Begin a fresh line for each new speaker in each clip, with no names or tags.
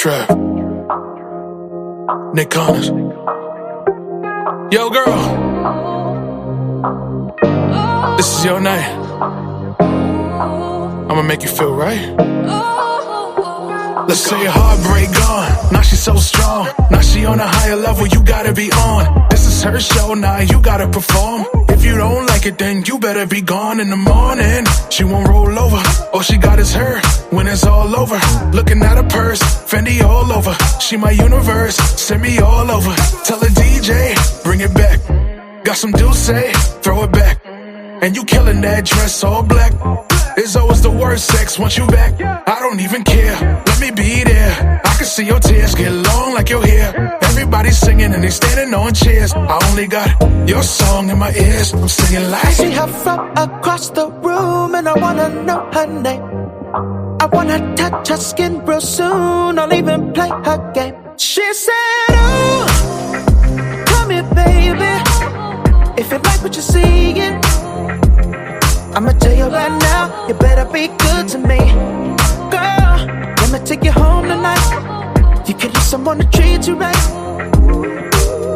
Trap. Nick Connors. Yo, girl. This is your night. I'ma make you feel right. Let's say your heartbreak gone. Now she's so strong. Now she on a higher level, you gotta be on. This is her show, now you gotta perform. If you don't like it, then you better be gone in the morning. She won't roll over. All she got is her when it's all over. Looking at her purse, Fendi all over. She my universe, send me all over. Tell the DJ, bring it back. Got some Dulce, throw it back. And you killing that dress all black. It's always the worst sex once you back. I don't even care, let me be there. I can see your tears get long like your hair. Everybody's singing and they standing on chairs. I only got your song in my ears. I'm singing like
I see her from across the room and I wanna know her name. I wanna touch her skin real soon. I'll even play her game. She said, ooh, come here baby. If you like what you're seeing, I'ma tell you right now, you better be good to me. Girl, let me take you home tonight. You can use someone to treat you right.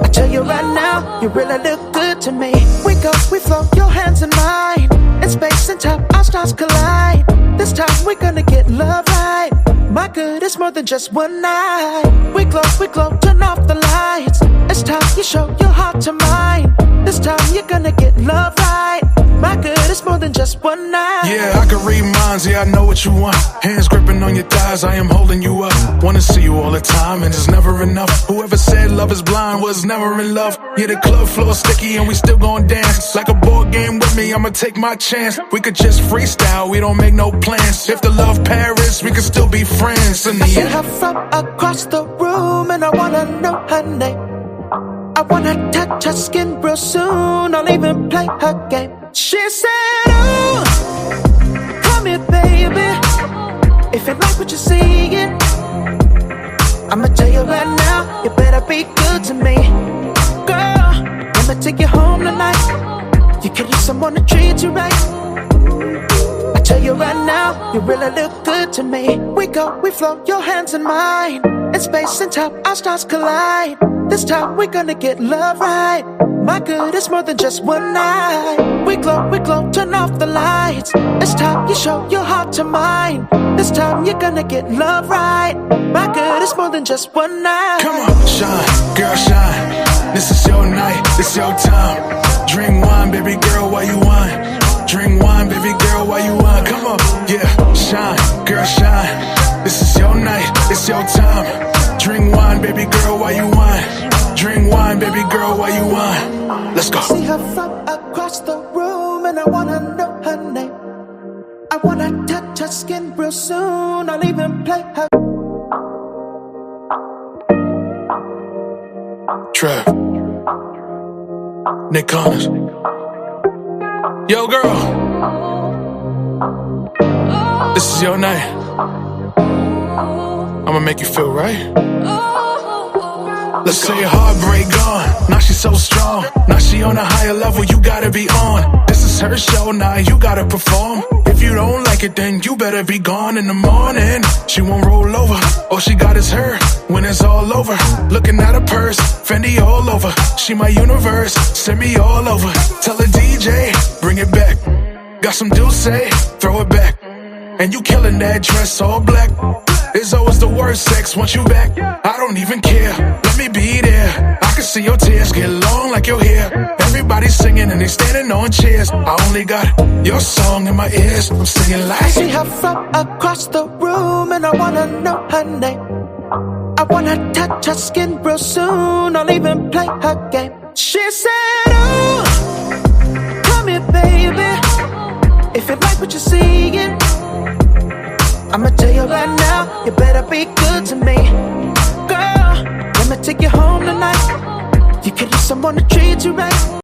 I tell you right now, you really look good to me. We go, we flow, your hands in mine. In space and time, our stars collide. This time we're gonna get love right. My good, it's more than just one night. We glow, turn off the lights. It's time you show your heart to mine. This time you're gonna get love right. My good, it's more than just one night.
yeah, I can read minds, yeah, I know what you want. Hands gripping on your thighs, I am holding you up. Wanna see you all the time, and it's never enough. Whoever said love is blind was never in love. Yeah, the club floor sticky and we still gon' dance. Like a board game with me, I'ma take my chance. We could just freestyle, we don't make no plans. If the love Paris, we could still be friends. In the
I see
end,
her from across the room and I wanna know her name. I wanna touch her skin real soon. I'll even play her game. She said, ooh, come here baby. If you like what you're seeing, I'ma tell you right now, you better be good to me. Girl, let me take you home tonight. You can use someone to treat you right. I tell you right now, you really look good to me. We go, we flow, your hands in mine. In space and time, our stars collide. This time we're gonna get love right. My good, it's more than just one night. We glow, turn off the lights. It's time you show your heart to mine. This time you're gonna get love right. My good, it's more than just one night.
come on, shine, girl, shine. This is your night, this your time. Drink wine, baby girl, while you wine. Drink wine, baby girl, while you wine. Come on, yeah, shine, girl, shine. This is your night, it's your time. Drink wine, baby girl, while you wine. Drink wine, baby girl, while you wine. Let's go.
I see her from across the room and I wanna know her name. I wanna touch her skin real soon. I'll even play her.
Trap. Nick Connors. Yo, girl. This is your night. I'ma make you feel right. Let's say your heartbreak gone. Now she's so strong. Now she on a higher level, you gotta be on. This is her show, now you gotta perform. If you don't like it, then you better be gone in the morning. She won't roll over. All she got is her when it's all over. Looking at her purse, Fendi all over. She my universe, send me all over. Tell the DJ, bring it back. Got some Dulce, throw it back. And you killing that dress all black. It's always the worst sex once you back. I don't even care, let me be there. I can see your tears get long like your hair. Everybody's singing and they standing on chairs. I only got your song in my ears. I'm singing like
I see her from across the room and I wanna know her name. I wanna touch her skin real soon. I'll even play her game. She said, ooh, come here baby. If you like what you're seeing, I'ma tell you right now, you better be good to me. Girl, let me take you home tonight. You can use someone to treat you right.